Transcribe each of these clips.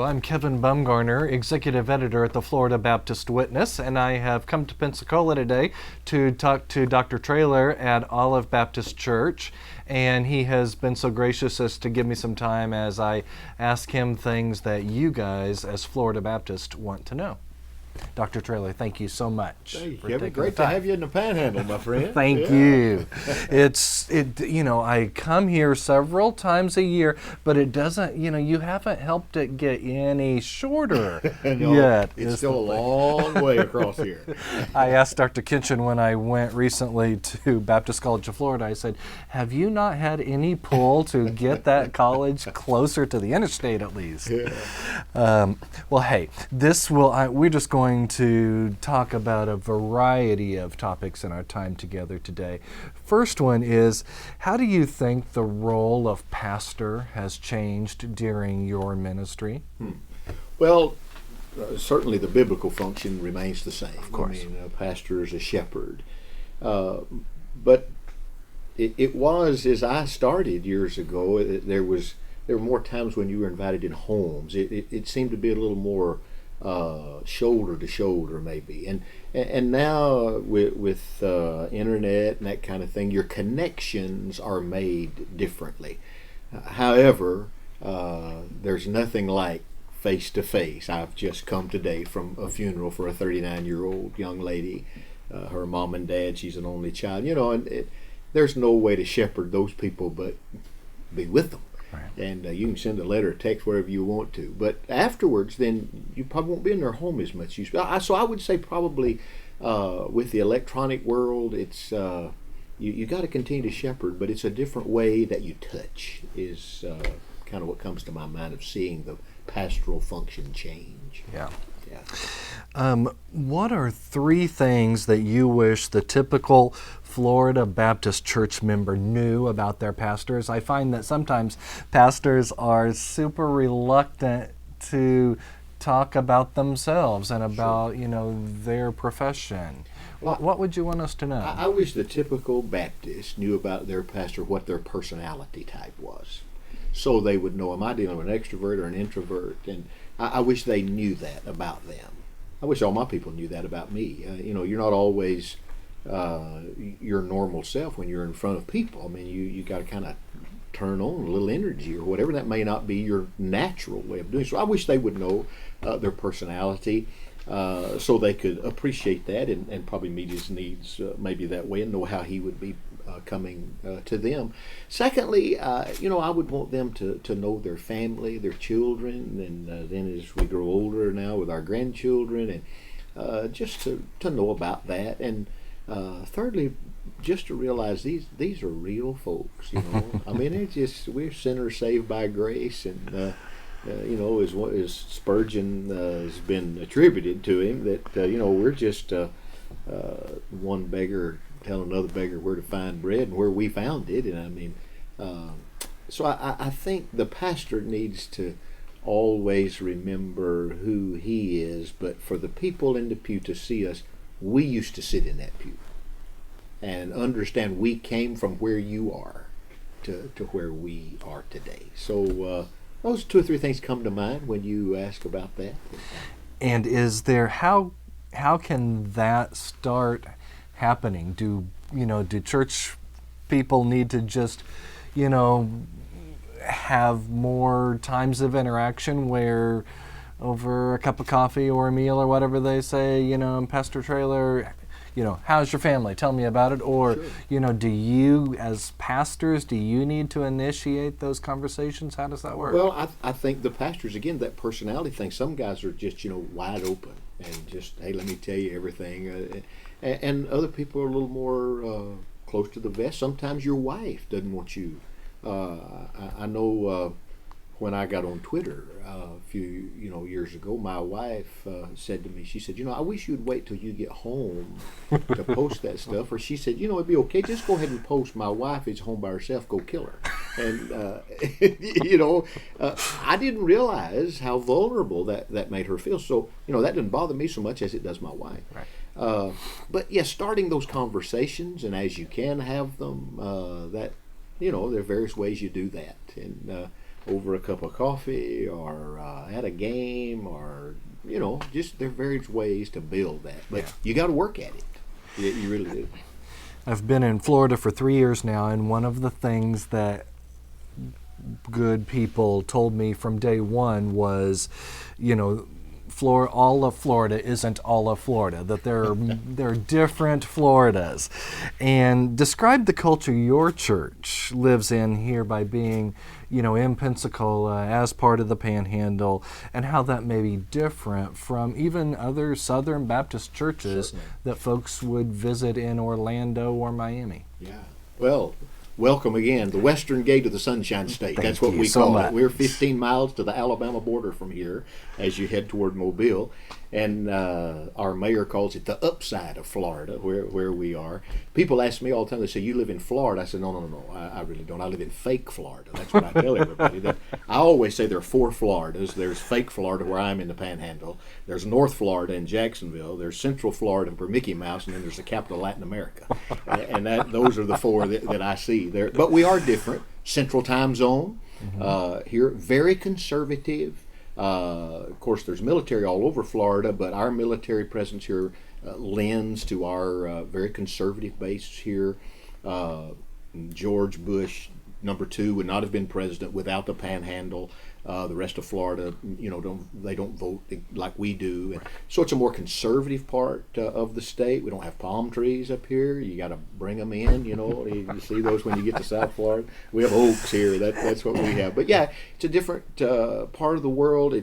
I'm Kevin Bumgarner, Executive Editor at the Florida Baptist Witness, and I have come to Pensacola today to talk to Dr. Traylor at Olive Baptist Church, and he has been so gracious as to give me some time as I ask him things that you guys, as Florida Baptists, want to know. Dr. Traylor, thank you so much. Hey, Kevin, great to have you in the Panhandle, my friend. Thank you. I come here several times a year, but it doesn't, you haven't helped it get any shorter yet. It's still a long way across here. I asked Dr. Kitchen when I went recently to Baptist College of Florida, I said, have you not had any pull to get that college closer to the interstate at least? Yeah. Well, hey, we're just going to talk about a variety of topics in our time together today. First one is, how do you think the role of pastor has changed during your ministry? Well, certainly the biblical function remains the same. Of course. I mean, a pastor is a shepherd. But it was, as I started years ago, there were more times when you were invited in homes. It seemed to be a little more shoulder to shoulder, maybe, and now with internet and that kind of thing, your connections are made differently. However, there's nothing like face to face. I've just come today from a funeral for a 39-year-old young lady. Her mom and dad, she's an only child, and there's no way to shepherd those people but be with them. Right. And you can send a letter or text wherever you want to. But afterwards, then you probably won't be in their home as much. So I would say probably with the electronic world, it's you got to continue to shepherd, but it's a different way that you touch is kind of what comes to my mind of seeing the pastoral function change. Yeah. Yeah. What are three things that you wish the typical Florida Baptist church member knew about their pastors? I find that sometimes pastors are super reluctant to talk about themselves and about, their profession. What would you want us to know? I wish the typical Baptist knew about their pastor what their personality type was, so they would know, am I dealing with an extrovert or an introvert? And I wish they knew that about them. I wish all my people knew that about me. You're not always your normal self when you're in front of people. I mean, you got to kind of turn on a little energy or whatever. That may not be your natural way of doing. So I wish they would know their personality so they could appreciate that and probably meet his needs maybe that way and know how he would be coming to them. Secondly, I would want them to know their family, their children, and then as we grow older now with our grandchildren, and just to know about that. And thirdly, just to realize these are real folks. I mean, we're sinners saved by grace, and as Spurgeon has been attributed to him, that we're just one beggar telling another beggar where to find bread and where we found it. And I mean, so I think the pastor needs to always remember who he is, but for the people in the pew to see us, we used to sit in that pew and understand we came from where you are to where we are today. So those 2 or 3 things come to mind when you ask about that. And is there, how can that start happening? Do church people need to just, have more times of interaction where over a cup of coffee or a meal or whatever they say, Pastor Traylor, how's your family? Tell me about it. Or, Sure. Do you, as pastors, do you need to initiate those conversations? How does that work? Well, I think the pastors, again, that personality thing, some guys are just, wide open and just, hey, let me tell you everything. And other people are a little more close to the vest. Sometimes your wife doesn't want you. I know when I got on Twitter a few years ago, my wife said to me, she said, I wish you'd wait till you get home to post that stuff. Or she said, it'd be okay, just go ahead and post, my wife is home by herself, go kill her. And I didn't realize how vulnerable that made her feel. So that doesn't bother me so much as it does my wife. Right. But yes, starting those conversations, and as you can have them, there are various ways you do that. And over a cup of coffee, or at a game, or just there are various ways to build that. But Yeah. you got to work at it. You really do. I've been in Florida for 3 years now, and one of the things that good people told me from day one was, all of Florida isn't all of Florida, that there are different Floridas. And describe the culture your church lives in here by being, in Pensacola as part of the Panhandle, and how that may be different from even other Southern Baptist churches Certainly. that folks would visit in Orlando or Miami. Yeah. Well, welcome again, the Western Gate of the Sunshine State. Thank That's what you we so call much. it. We're 15 miles to the Alabama border from here as you head toward Mobile. And our mayor calls it the upside of Florida, where we are. People ask me all the time, they say, you live in Florida? I said, no, I really don't. I live in fake Florida. That's what I tell everybody. I always say there are 4 Floridas. There's fake Florida, where I'm in the Panhandle. There's North Florida in Jacksonville. There's Central Florida for Mickey Mouse, and then there's the capital of Latin America. And those are the 4 that I see there. But we are different. Central time zone here, very conservative. Of course, there's military all over Florida, but our military presence here lends to our very conservative base here. George Bush, #2, would not have been president without the Panhandle. The rest of Florida, don't vote like we do. And so it's a more conservative part of the state. We don't have palm trees up here. You got to bring them in. You see those when you get to South Florida. We have oaks here. That's what we have. But yeah, it's a different part of the world.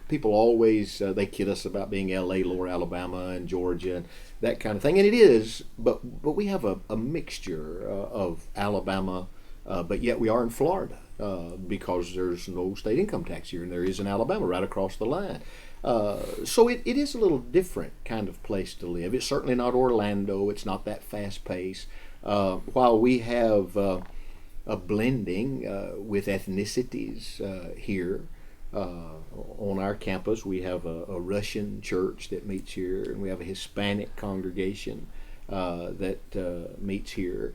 People always they kid us about being L.A., Lower Alabama, and Georgia, and that kind of thing. And it is, but we have a mixture of Alabama, but yet we are in Florida. Because there's no state income tax here, and there is in Alabama right across the line. So it is a little different kind of place to live. It's certainly not Orlando. It's not that fast pace. While we have a blending with ethnicities here on our campus, we have a Russian church that meets here, and we have a Hispanic congregation that meets here.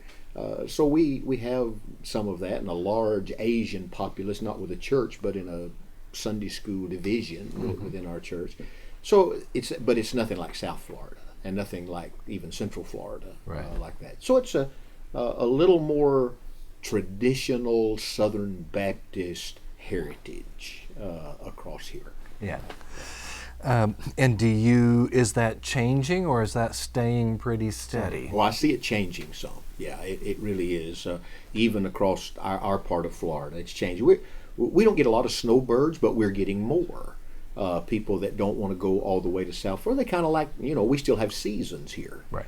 So we have some of that, and a large Asian populace, not with a church, but in a Sunday school division within our church. So it's nothing like South Florida, and nothing like even Central Florida, like that. So it's a little more traditional Southern Baptist heritage across here. Yeah. And is that changing, or is that staying pretty steady? Well, I see it changing some. Yeah, it really is. Even across our part of Florida, it's changing. We don't get a lot of snowbirds, but we're getting more people that don't want to go all the way to South Florida. They kind of like, we still have seasons here. Right.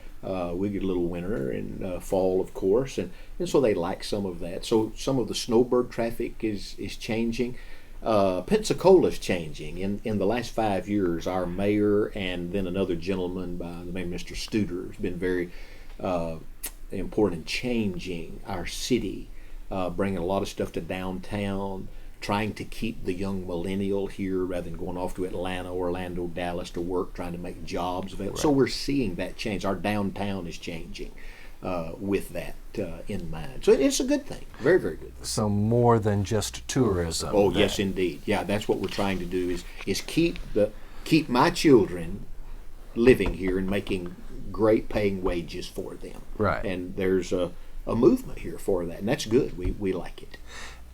We get a little winter and fall, of course, and so they like some of that. So some of the snowbird traffic is changing. Pensacola is changing. In the last 5 years, our mayor and then another gentleman by the name of Mr. Studer has been very important in changing our city, bringing a lot of stuff to downtown, trying to keep the young millennial here rather than going off to Atlanta, Orlando, Dallas to work, trying to make jobs available. Right. So we're seeing that change. Our downtown is changing with that in mind. So it's a good thing. Very, very good. So more than just tourism. Oh, yes, indeed. Yeah, that's what we're trying to do is keep my children living here and making great paying wages for them. Right. And there's a movement here for that, and that's good. We like it.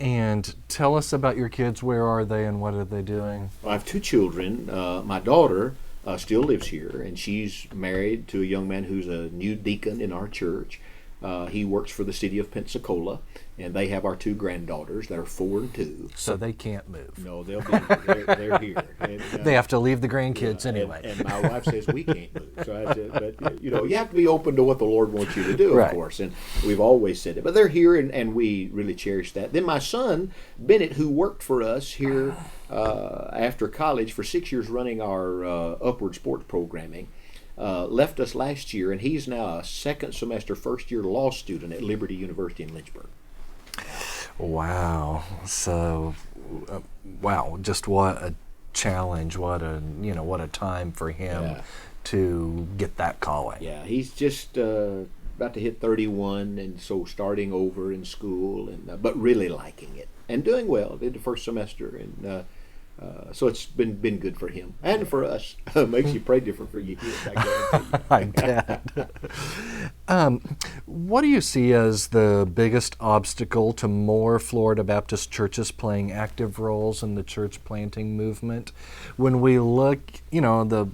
And tell us about your kids. Where are they, and what are they doing? I have 2 children. My daughter still lives here, and she's married to a young man who's a new deacon in our church. He works for the city of Pensacola, and they have our 2 granddaughters that are 4 and 2. So they can't move. No, they're here. And, they have to leave the grandkids anyway. And my wife says we can't move. So I said, but you have to be open to what the Lord wants you to do, of course. And we've always said it. But they're here, and we really cherish that. Then my son Bennett, who worked for us here after college for 6 years, running our upward sports programming. Left us last year, and he's now a second semester, first-year law student at Liberty University in Lynchburg. Wow! So, wow! Just what a challenge! What a time for him to get that calling. Yeah, he's just about to hit 31, and so starting over in school, and but really liking it and doing well. Did the first semester, and So it's been good for him and for us. Makes you pray different for your kids, I guarantee you. I bet. What do you see as the biggest obstacle to more Florida Baptist churches playing active roles in the church planting movement? When we look, the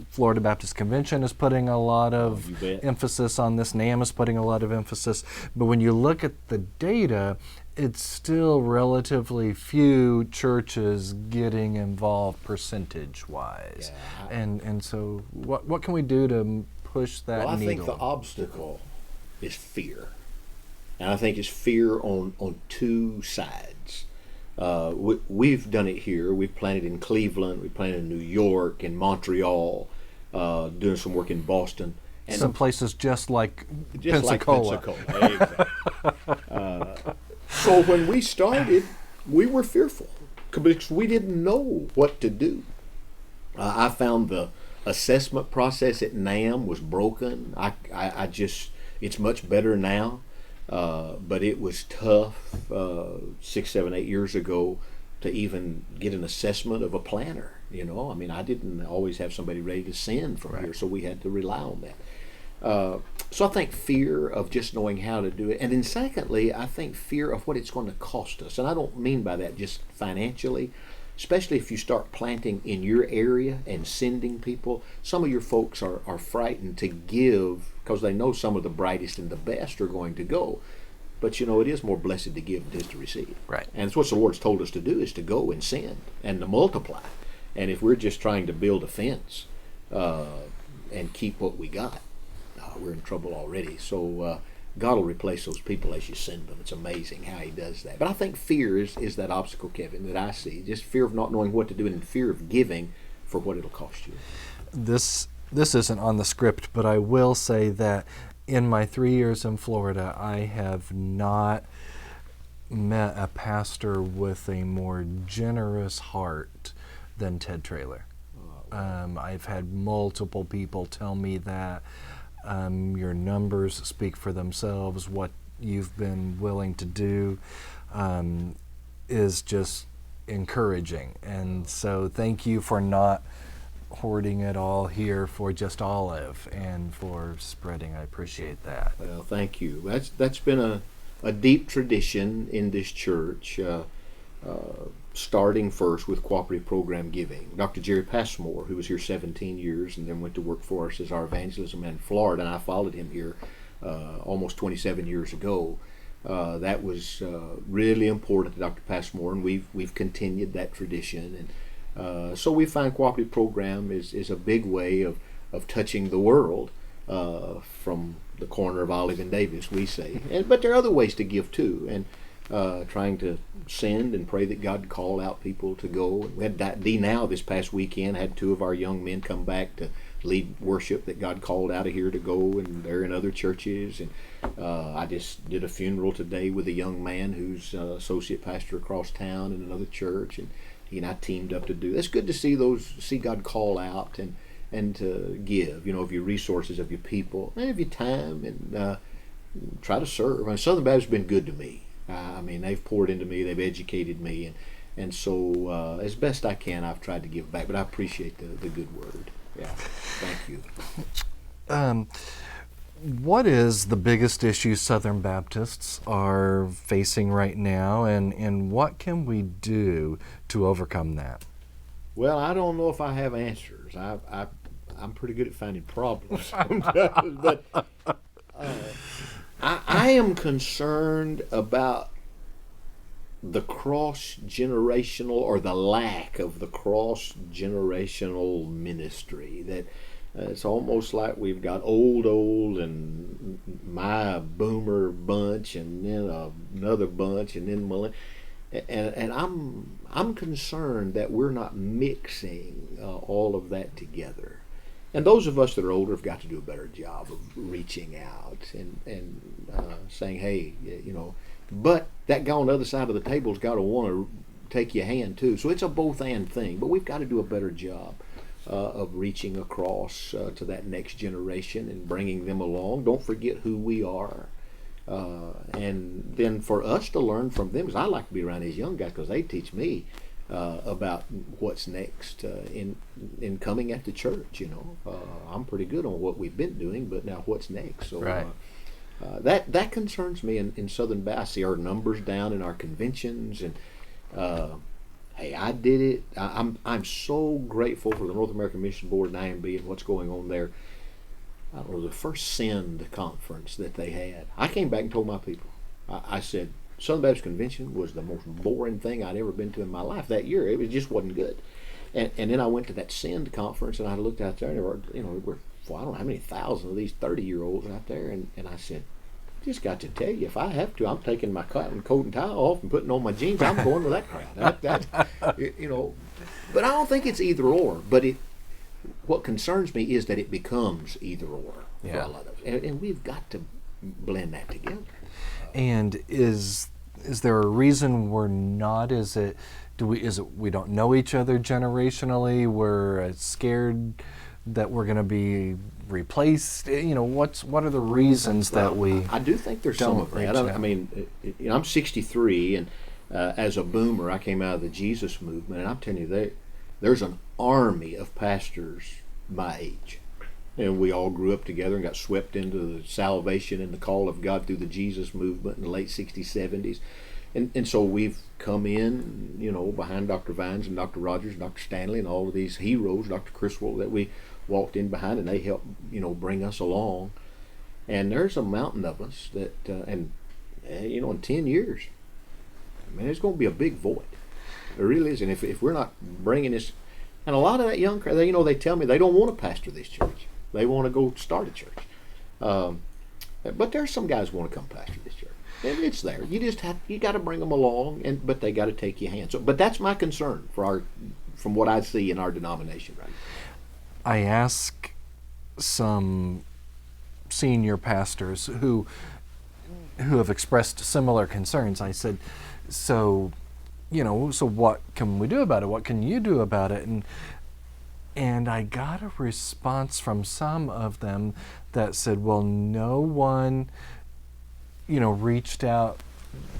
Florida Baptist Convention is putting a lot of emphasis on this. NAM is putting a lot of emphasis. But when you look at the data, it's still relatively few churches getting involved percentage-wise. Yeah. And so what can we do to push that needle? Well, I needle? think the obstacle is fear. And I think it's fear on two sides. We've done it here. We've planted in Cleveland. We planted in New York, in Montreal, doing some work in Boston. And some places just like Pensacola. Exactly. So when we started, we were fearful because we didn't know what to do. I found the assessment process at NAM was broken. It's much better now, but it was tough 6, 7, 8 years ago to even get an assessment of a planner. I didn't always have somebody ready to send from here, so we had to rely on that. So I think fear of just knowing how to do it. And then secondly, I think fear of what it's going to cost us. And I don't mean by that just financially, especially if you start planting in your area and sending people. Some of your folks are frightened to give because they know some of the brightest and the best are going to go. But it is more blessed to give than it is to receive. Right. And it's what the Lord's told us to do, is to go and send and to multiply. And if we're just trying to build a fence and keep what we got, we're in trouble already. So God will replace those people as you send them. It's amazing how He does that. But I think fear is that obstacle, Kevin, that I see. Just fear of not knowing what to do and fear of giving for what it'll cost you. This isn't on the script, but I will say that in my 3 years in Florida, I have not met a pastor with a more generous heart than Ted Traylor. I've had multiple people tell me that. Your numbers speak for themselves. What you've been willing to do is just encouraging. And so thank you for not hoarding it all here for just Olive and for spreading. I appreciate that. Well, thank you. That's been a deep tradition in this church, starting first with cooperative program giving. Dr. Jerry Passmore, who was here 17 years and then went to work for us as our Evangelism man in Florida, and I followed him here almost 27 years ago. That was really important to Dr. Passmore, and we've continued that tradition. And so we find cooperative program is a big way of touching the world from the corner of Olive and Davis, we say. But there are other ways to give too, and trying to send and pray that God call out people to go. We had D Now this past weekend, had 2 of our young men come back to lead worship that God called out of here to go, and they're in other churches. And I just did a funeral today with a young man who's associate pastor across town in another church, and he and I teamed up to do. It's good to see God call out and to give, of your resources, of your people, and of your time, and try to serve. Southern Baptist has been good to me. They've poured into me, they've educated me, and so as best I can, I've tried to give back. But I appreciate the good word. Yeah, thank you. What is the biggest issue Southern Baptists are facing right now, and what can we do to overcome that? Well, I don't know if I have answers. I'm pretty good at finding problems sometimes, but I am concerned about the cross-generational, or the lack of the cross-generational ministry. That it's almost like we've got old and my boomer bunch, and then another bunch, and then millennial. And I'm concerned that we're not mixing all of that together. And those of us that are older have got to do a better job of reaching out and saying, hey, but that guy on the other side of the table's got to want to take your hand too. So it's a both and thing, but we've got to do a better job of reaching across to that next generation and bringing them along. Don't forget who we are. And then for us to learn from them, because I like to be around these young guys because they teach me about what's next in coming at the church. I'm pretty good on what we've been doing, but now what's next? So Right. that concerns me in Southern Baptist. I see our numbers down in our conventions, and hey, I did it. I'm so grateful for the North American Mission Board and IMB and what's going on there. I don't know, the first Send conference that they had, I came back and told my people, I said, Southern Baptist Convention was the most boring thing I'd ever been to in my life that year. Just wasn't good. And then I went to that Send conference, and I looked out there, and there were, I don't know how many thousand of these 30-year-olds out there, and I said, just got to tell you, if I have to, I'm taking my cotton coat and tie off and putting on my jeans. I'm going with that crowd. But I don't think it's either or. But what concerns me is that it becomes either or for a lot of us, and we've got to blend that together. And is there a reason we're not? Is it we don't know each other generationally? We're scared that we're going to be replaced. What are the reasons that we? I do think there's some of that. I mean, I'm 63, and as a boomer, I came out of the Jesus movement, and I'm telling you, there's an army of pastors my age. And we all grew up together and got swept into the salvation and the call of God through the Jesus movement in the late 60s, 70s. And so we've come in, behind Dr. Vines and Dr. Rogers and Dr. Stanley and all of these heroes, Dr. Criswell, that we walked in behind, and they helped, bring us along. And there's a mountain of us that, in 10 years, man, there's going to be a big void. There really is. And if we're not bringing this, and a lot of that young crowd, they tell me they don't want to pastor this church. They want to go start a church. But there's some guys who want to come pastor this church. And it's there. You got to bring them along, but they got to take your hand. So, but that's my concern from what I see in our denomination right now. I ask some senior pastors who have expressed similar concerns. I said, so what can we do about it? What can you do about it? And I got a response from some of them that said, well, no one, reached out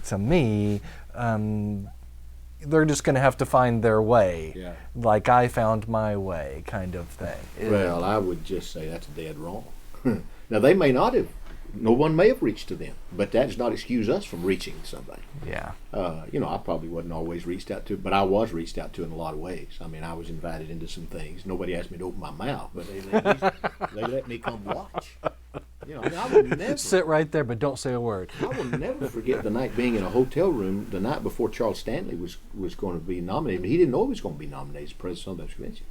to me. They're just going to have to find their way, like I found my way, kind of thing. Well, I would just say that's dead wrong. Now, no one may have reached to them, but that does not excuse us from reaching somebody. Yeah. I probably wasn't always reached out to, but I was reached out to in a lot of ways. I mean, I was invited into some things. Nobody asked me to open my mouth, but they let me come watch. I would never sit right there, but don't say a word. I will never forget the night being in a hotel room the night before Charles Stanley was going to be nominated. He didn't know he was going to be nominated as president of the convention.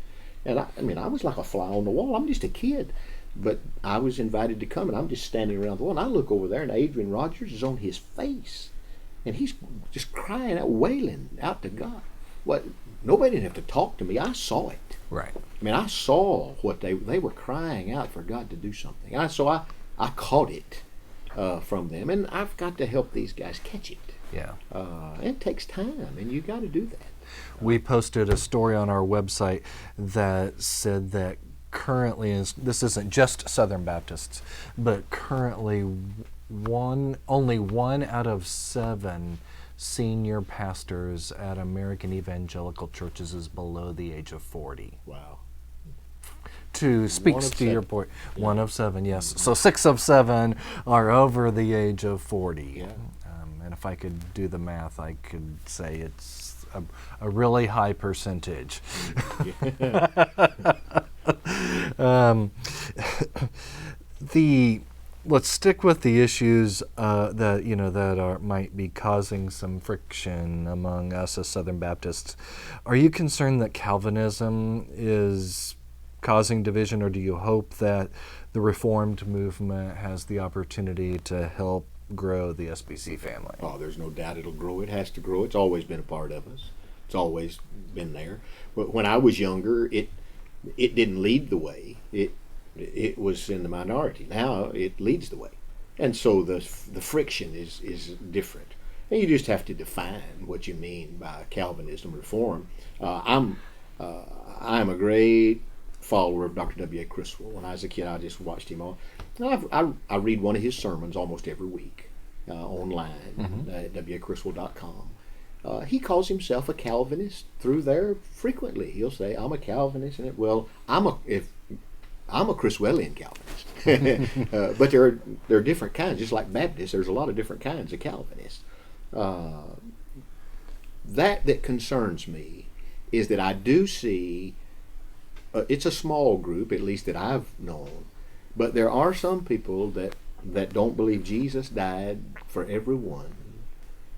And I was like a fly on the wall. I'm just a kid. But I was invited to come, and I'm just standing around the wall. And I look over there, and Adrian Rogers is on his face. And he's just crying out, wailing out to God. Nobody didn't have to talk to me. I saw it. Right. I mean, I saw what they were crying out for God to do something. So I caught it from them. And I've got to help these guys catch it. Yeah. It takes time, and you got to do that. We posted a story on our website that said that currently, this isn't just Southern Baptists, but currently only 1 out of 7 senior pastors at American evangelical churches is below the age of 40. Wow. Speaks to your point. 1 of 7, yes. Mm-hmm. So 6 of 7 are over the age of 40. Yeah. And if I could do the math, I could say it's a really high percentage. Let's stick with the issues that might be causing some friction among us as Southern Baptists. Are you concerned that Calvinism is causing division, or do you hope that the Reformed movement has the opportunity to help grow the SBC family? Oh, there's no doubt it'll grow. It has to grow. It's always been a part of us. It's always been there. But when I was younger, it didn't lead the way. It was in the minority. Now it leads the way, and so the friction is different. And you just have to define what you mean by Calvinism reform. I'm a great follower of Dr. W.A. Criswell. When I was a kid, I just watched him on. I read one of his sermons almost every week online at wacriswell.com. He calls himself a Calvinist through there frequently. He'll say, "I'm a Calvinist," and I'm a Criswellian Calvinist. But there are different kinds, just like Baptists. There's a lot of different kinds of Calvinists. That concerns me is that I do see it's a small group, at least that I've known, but there are some people that don't believe Jesus died for everyone,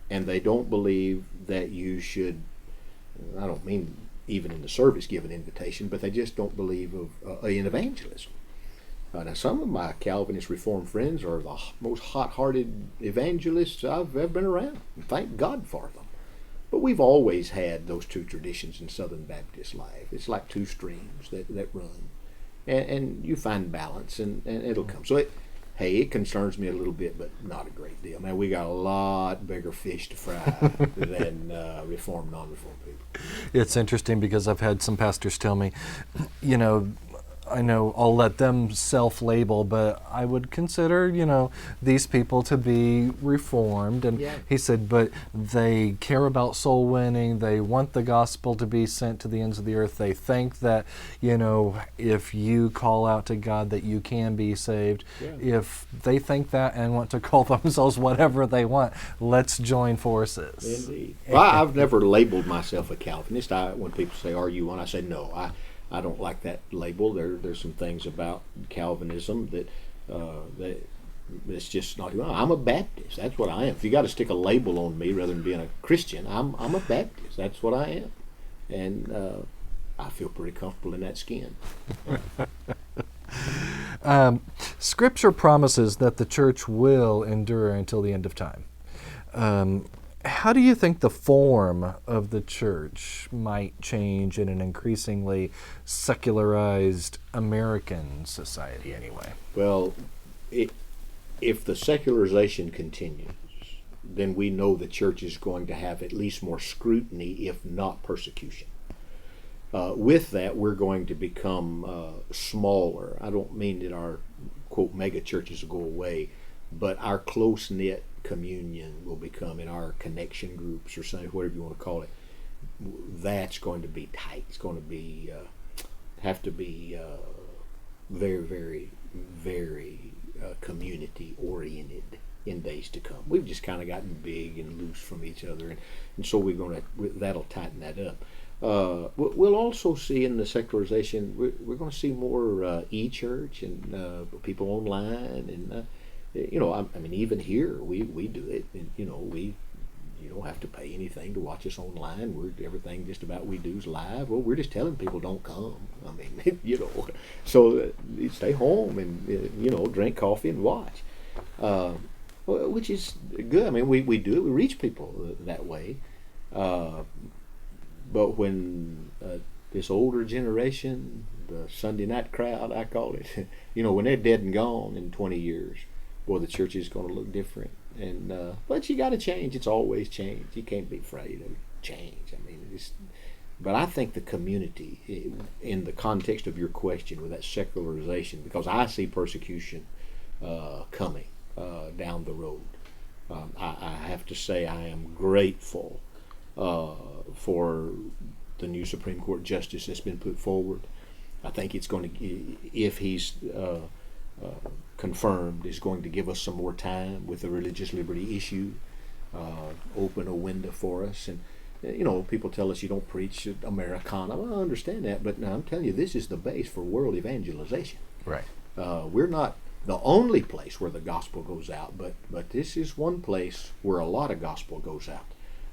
and they don't believe that you should, I don't mean even in the service give an invitation, but they just don't believe in evangelism. Now, some of my Calvinist Reformed friends are the most hot-hearted evangelists I've ever been around. Thank God for them. But we've always had those two traditions in Southern Baptist life. It's like two streams that run. And you find balance, and it'll come. So, it concerns me a little bit, but not a great deal. Man, we got a lot bigger fish to fry than Reformed, non-Reformed people. It's interesting because I've had some pastors tell me, I know I'll let them self-label, but I would consider, these people to be Reformed. And he said, but they care about soul winning. They want the gospel to be sent to the ends of the earth. They think that, if you call out to God that you can be saved. Yeah. If they think that and want to call themselves whatever they want, let's join forces. Indeed. Well, I've never labeled myself a Calvinist. When people say, "Are you one?" I say, "No, I don't like that label." There's some things about Calvinism that's just not. I'm a Baptist. That's what I am. If you got to stick a label on me rather than being a Christian, I'm a Baptist. That's what I am, and I feel pretty comfortable in that skin. Scripture promises that the church will endure until the end of time. How do you think the form of the church might change in an increasingly secularized American society anyway? Well, if the secularization continues, then we know the church is going to have at least more scrutiny, if not persecution. With that, we're going to become smaller. I don't mean that our, quote, mega churches will go away, but our close-knit communion will become, in our connection groups or something, whatever you want to call it, that's going to be tight. It's going to be have to be very, very, very community oriented in days to come. We've just kind of gotten big and loose from each other, and so that'll tighten that up. We'll also see in the secularization, we're going to see more e-church and people online, and I mean, even here we do it, and you don't have to pay anything to watch us online. Everything just about we do is live. Well, we're just telling people don't come. I mean, so stay home and drink coffee and watch, which is good. I mean, we do it. We reach people that way. But when this older generation, the Sunday night crowd, I call it, when they're dead and gone in 20 years, boy, the church is going to look different. And but you got to change. It's always change. You can't be afraid of change. I mean, but I think the community, in the context of your question with that secularization, because I see persecution coming down the road. I have to say I am grateful for the new Supreme Court justice that's been put forward. I think it's going to, if he's confirmed, is going to give us some more time with the religious liberty issue, open a window for us. And people tell us you don't preach Americana. Well, I understand that, but now I'm telling you, this is the base for world evangelization. Right. We're not the only place where the gospel goes out, but this is one place where a lot of gospel goes out.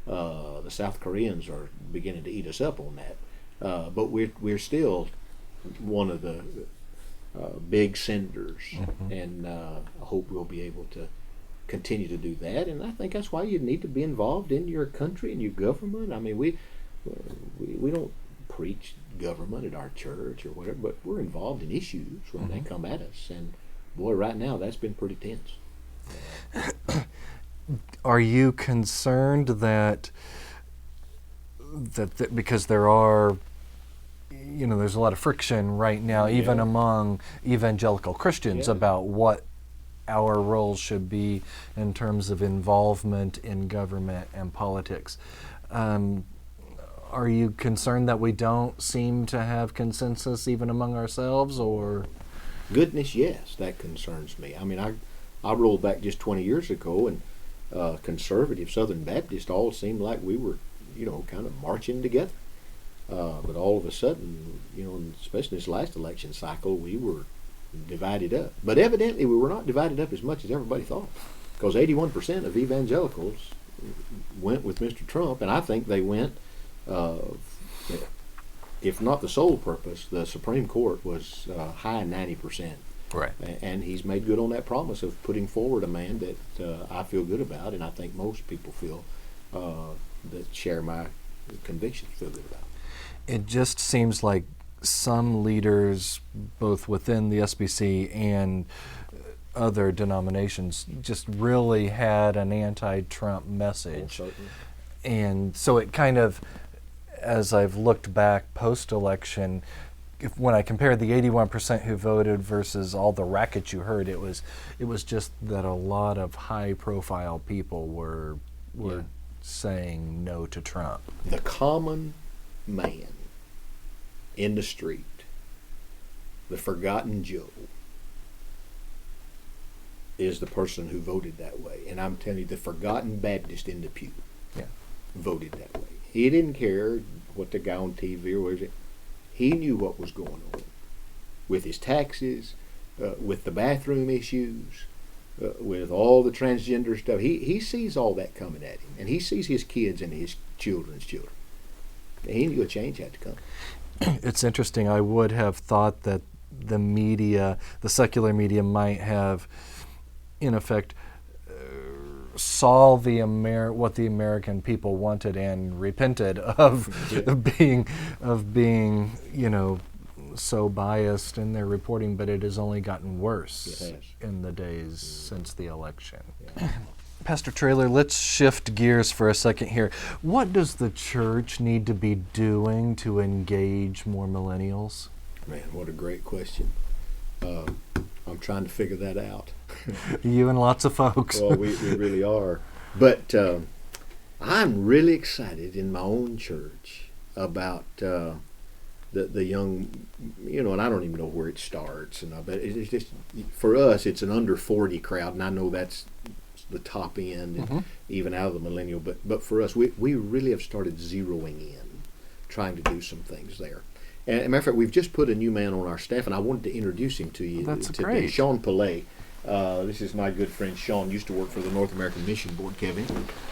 The South Koreans are beginning to eat us up on that, but we're still one of the big senders, and I hope we'll be able to continue to do that. And I think that's why you need to be involved in your country and your government. I mean, we don't preach government at our church or whatever, but we're involved in issues when they come at us. And boy, right now that's been pretty tense. Are you concerned that because there are, there's a lot of friction right now, even among evangelical Christians, about what our roles should be in terms of involvement in government and politics? Are you concerned that we don't seem to have consensus even among ourselves, or? Goodness, yes, that concerns me. I mean, I rolled back just 20 years ago, and conservative Southern Baptists all seemed like we were, kind of marching together. But all of a sudden, especially this last election cycle, we were divided up. But evidently, we were not divided up as much as everybody thought, because 81% of evangelicals went with Mr. Trump, and I think they went, if not the sole purpose, the Supreme Court was high 90%. Right. And he's made good on that promise of putting forward a man that I feel good about, and I think most people feel that share my convictions feel good about. It just seems like some leaders, both within the SBC and other denominations, just really had an anti-Trump message. Oh, certainly. And so it kind of, as I've looked back post-election, when I compared the 81% who voted versus all the racket you heard, it was just that a lot of high-profile people were saying no to Trump. The common man in the street, the forgotten Joe, is the person who voted that way. And I'm telling you, the forgotten Baptist in the pew voted that way. He didn't care what the guy on TV or what was it. He knew what was going on with his taxes, with the bathroom issues, with all the transgender stuff. He sees all that coming at him, and he sees his kids and his children's children. And he knew a change had to come. It's interesting. I would have thought that the media, the secular media, might have, in effect, saw what the American people wanted and repented of being so biased in their reporting, but it has only gotten worse in the days since the election. Yeah. Pastor Traylor, let's shift gears for a second here. What does the church need to be doing to engage more millennials? Man, what a great question. I'm trying to figure that out. You and lots of folks. Well, we really are. But I'm really excited in my own church about the young, and I don't even know where it starts. But it's just, for us, it's an under 40 crowd, and I know that's the top end, and even out of the millennial. But for us, we really have started zeroing in, trying to do some things there. And as a matter of fact, we've just put a new man on our staff, and I wanted to introduce him to you That's today. Great. Shaun Pillay. This is my good friend Shaun. Used to work for the North American Mission Board, Kevin.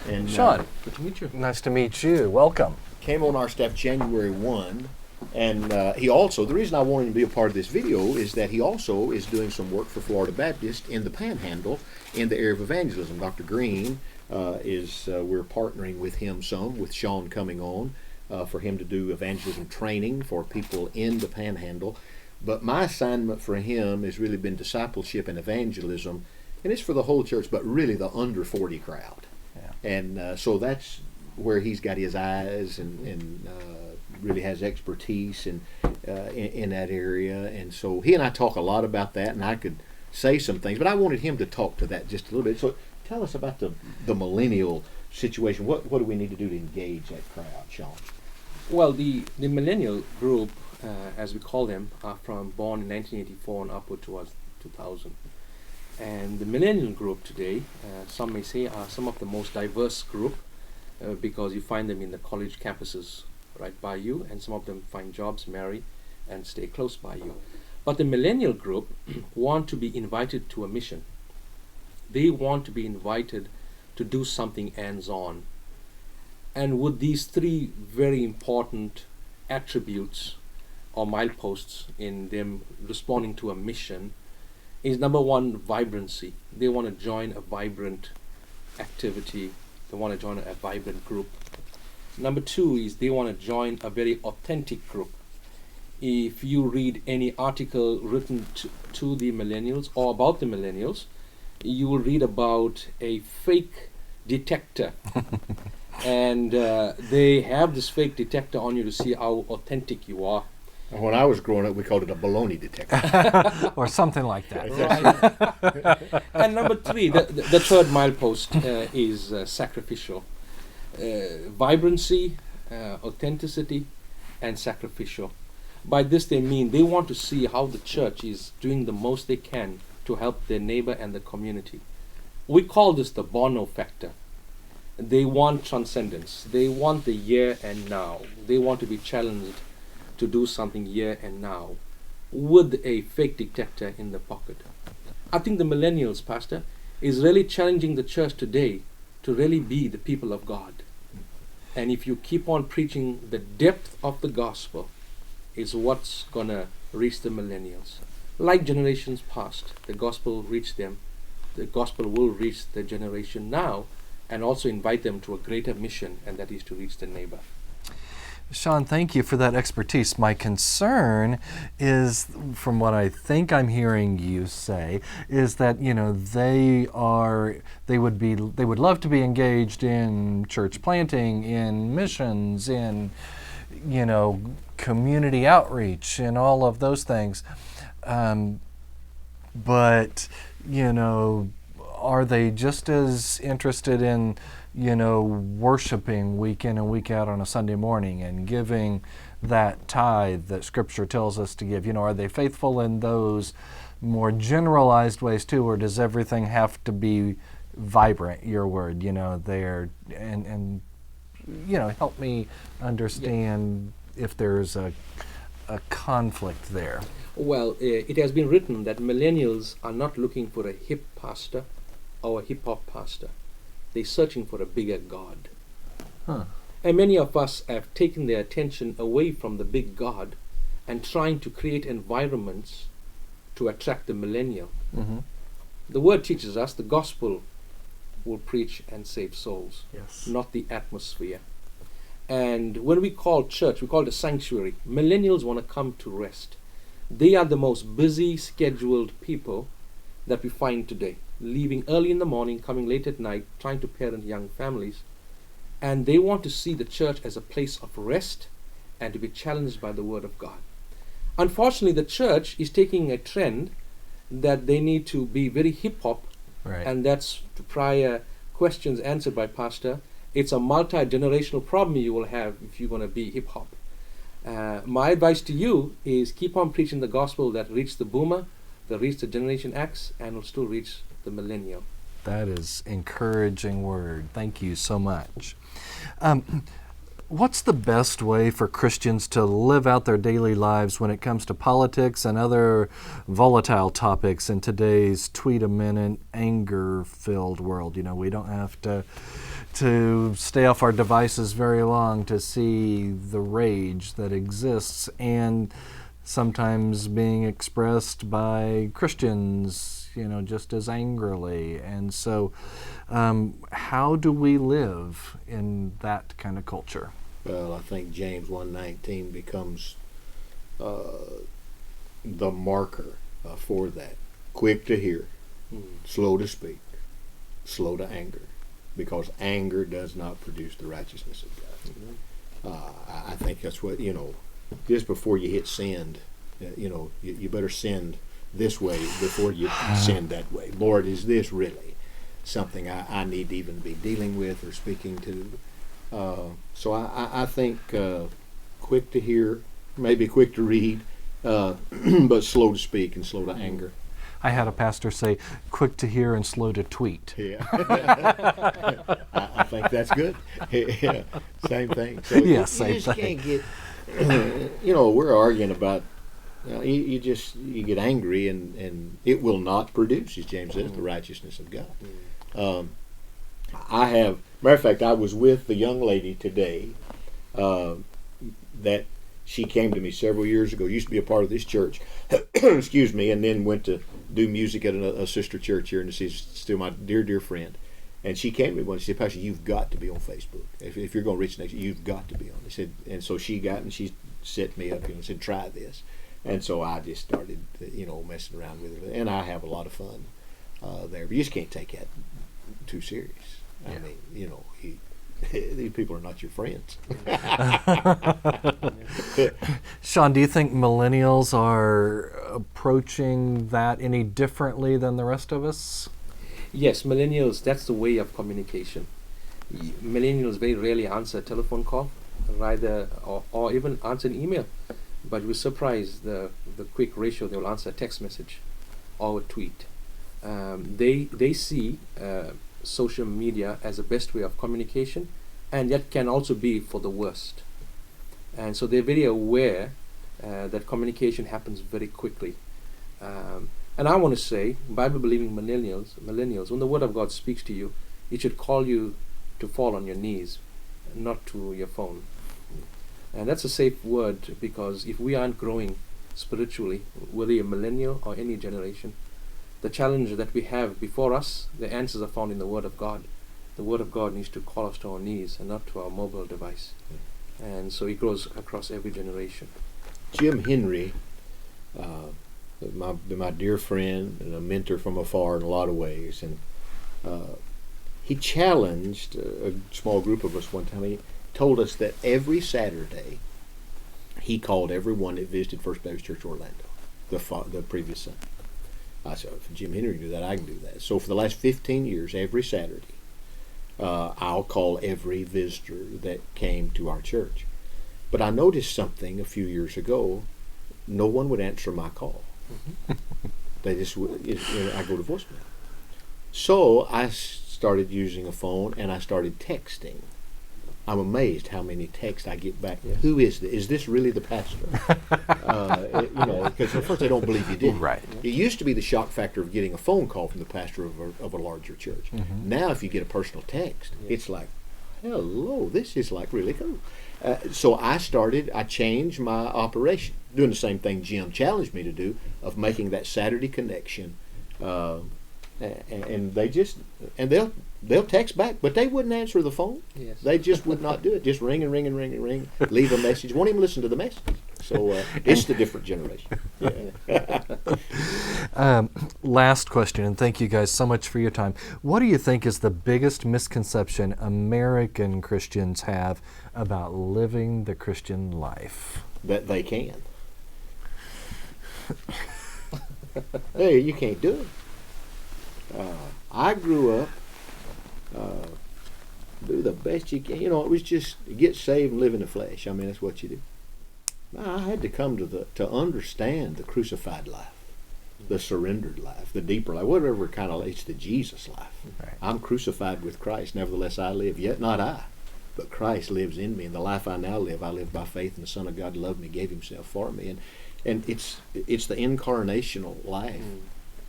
And Shaun, good to meet you. Nice to meet you. Welcome. Came on our staff January 1, and he also, the reason I wanted him to be a part of this video is that he also is doing some work for Florida Baptist in the Panhandle in the area of evangelism. Dr. Green we're partnering with him some, with Shaun coming on, for him to do evangelism training for people in the Panhandle. But my assignment for him has really been discipleship and evangelism, and it's for the whole church, but really the under 40 crowd. Yeah. And so that's where he's got his eyes and really has expertise in that area. And so he and I talk a lot about that, and I could say some things, but I wanted him to talk to that just a little bit. So tell us about the millennial situation. What do we need to do to engage that crowd, Shaun? Well, the millennial group, as we call them, are born in 1984 and upward towards 2000. And the millennial group today, some may say, are some of the most diverse group because you find them in the college campuses right by you, and some of them find jobs, marry, and stay close by you. But the millennial group want to be invited to a mission. They want to be invited to do something hands-on. And with these three very important attributes or mileposts in them responding to a mission is, number one, vibrancy. They want to join a vibrant activity. They want to join a vibrant group. Number two is they want to join a very authentic group. If you read any article written to the millennials or about the millennials, you will read about a fake detector. And they have this fake detector on you to see how authentic you are. When I was growing up, we called it a baloney detector. Or something like that. Right. And number three, the third milepost is sacrificial. vibrancy, authenticity, and sacrificial. By this they mean they want to see how the church is doing the most they can to help their neighbor and the community. We call this the Bono factor. They want transcendence. They want the here and now. They want to be challenged to do something here and now with a fake dictator in the pocket. I think the millennials, Pastor, is really challenging the church today to really be the people of God. And if you keep on preaching the depth of the gospel, is what's going to reach the millennials. Like generations past, the gospel reached them. The gospel will reach the generation now and also invite them to a greater mission, and that is to reach the neighbor. Shaun, thank you for that expertise. My concern is, from what I think I'm hearing you say, is that they would love to be engaged in church planting, in missions, in community outreach, and all of those things, but are they just as interested in worshiping week in and week out on a Sunday morning and giving that tithe that Scripture tells us to give? Are they faithful in those more generalized ways too, or does everything have to be vibrant, your word, there, and help me understand if there's a conflict there. Well, it has been written that millennials are not looking for a hip pastor or a hip-hop pastor. They're searching for a bigger God. Huh. And many of us have taken their attention away from the big God and trying to create environments to attract the millennial. Mm-hmm. The word teaches us the gospel will preach and save souls, Yes. not the atmosphere. And when we call church, we call it a sanctuary. Millennials want to come to rest. They are the most busy, scheduled people that we find today, leaving early in the morning, coming late at night, trying to parent young families. And they want to see the church as a place of rest and to be challenged by the Word of God. Unfortunately, the church is taking a trend that they need to be very hip-hop, Right. and that's to prior questions answered by Pastor. It's a multi-generational problem you will have if you're going to be hip-hop. My advice to you is keep on preaching the gospel that reached the boomer, that reached the Generation X, and will still reach the millennial. That is encouraging word. Thank you so much. What's the best way for Christians to live out their daily lives when it comes to politics and other volatile topics in today's tweet-a-minute, anger-filled world? We don't have to stay off our devices very long to see the rage that exists and sometimes being expressed by Christians, just as angrily. And so how do we live in that kind of culture? Well, I think James 1:19 becomes the marker for that. Quick to hear, slow to speak, slow to anger, because anger does not produce the righteousness of God. I think that's what, just before you hit send, you better send this way before you send that way. Lord, is this really something I need to even be dealing with or speaking to? So I think quick to hear, maybe quick to read, but slow to speak and slow to anger. I had a pastor say, quick to hear and slow to tweet. Yeah, I think that's good. Yeah, same thing. So Yeah, you same just thing. can't get. We're arguing about. You get angry and it will not produce, as James says, the righteousness of God. Matter of fact, I was with the young lady today that she came to me several years ago, used to be a part of this church, excuse me, and then went to do music at a sister church here, and she's still my dear, dear friend. And she came to me once. She said, "Pastor, you've got to be on Facebook. If you're going to reach the next, you've got to be on." They said, and so she set me up and said, "Try this." And so I just started, messing around with it, and I have a lot of fun there. But you just can't take that too serious. Yeah. I mean, these people are not your friends. Shaun, do you think millennials are approaching that any differently than the rest of us? Yes, millennials, that's the way of communication. Millennials very rarely answer a telephone call, rather, or even answer an email. But we're surprised the quick ratio they will answer a text message or a tweet. They see social media as the best way of communication, and yet can also be for the worst. And so they're very aware that communication happens very quickly. And I want to say, Bible-believing millennials, when the Word of God speaks to you, it should call you to fall on your knees, not to your phone. And that's a safe word, because if we aren't growing spiritually, whether you're a millennial or any generation, the challenge that we have before us, the answers are found in the Word of God. The Word of God needs to call us to our knees and not to our mobile device. And so it goes across every generation. Jim Henry, my dear friend and a mentor from afar in a lot of ways, and he challenged a small group of us one time. He told us that every Saturday he called everyone that visited First Baptist Church Orlando the previous Sunday. I said, if Jim Henry can do that, I can do that. So for the last 15 years, every Saturday, I'll call every visitor that came to our church. But I noticed something a few years ago. No one would answer my call. They just would. I go to voicemail. So I started using a phone, and I started texting. I'm amazed how many texts I get back. Yes. Who is this? Is this really the pastor? Because at first they don't believe you did. Right. It used to be the shock factor of getting a phone call from the pastor of a larger church. Mm-hmm. Now, if you get a personal text, Yes. it's like, hello, this is like really cool. So I changed my operation, doing the same thing Jim challenged me to do, of making that Saturday connection. And they'll text back, but they wouldn't answer the phone. Yes. They just would not do it. Just ring and ring and ring and ring. Leave a message. Won't even listen to the message. So it's the different generation. Last question, and thank you guys so much for your time. What do you think is the biggest misconception American Christians have about living the Christian life? That they can. Hey, you can't do it. I grew up, do the best you can. It was just get saved and live in the flesh. I mean, that's what you do. I had to come to understand the crucified life, the surrendered life, the deeper life, whatever kind of, it's the Jesus life. Right. I'm crucified with Christ, nevertheless I live, yet not I, but Christ lives in me, and the life I now live, I live by faith in the Son of God who loved me, gave himself for me. And it's the incarnational life.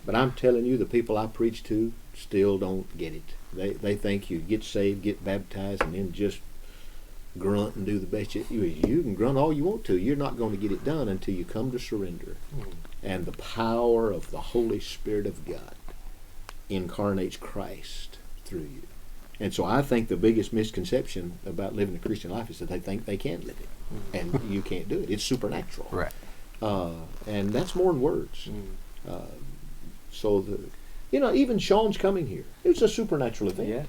But I'm telling you, the people I preach to still don't get it. They think you get saved, get baptized, and then just grunt and do the best you can grunt all you want to. You're not going to get it done until you come to surrender. And the power of the Holy Spirit of God incarnates Christ through you. And so I think the biggest misconception about living the Christian life is that they think they can live it. And you can't do it. It's supernatural. Right. And that's more than words. So even Shaun's coming here. It was a supernatural event. Yeah.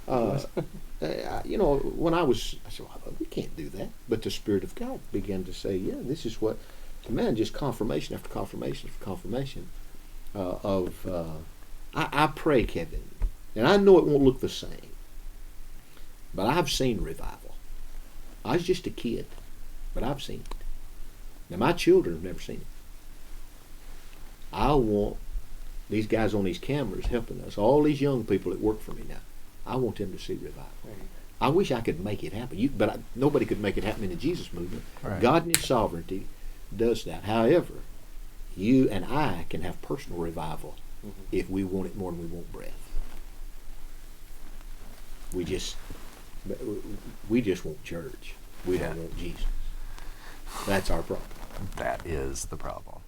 When I said, well, we can't do that. But the Spirit of God began to say, yeah, this is what, man, just confirmation after confirmation after confirmation I pray, Kevin, and I know it won't look the same, but I've seen revival. I was just a kid, but I've seen it. Now, my children have never seen it. I want these guys on these cameras helping us, all these young people that work for me now, I want them to see revival. Right. I wish I could make it happen, but nobody could make it happen in the Jesus movement. Right. God in his sovereignty does that. However, you and I can have personal revival if we want it more than we want breath. We just want church. We don't want Jesus. That's our problem. That is the problem.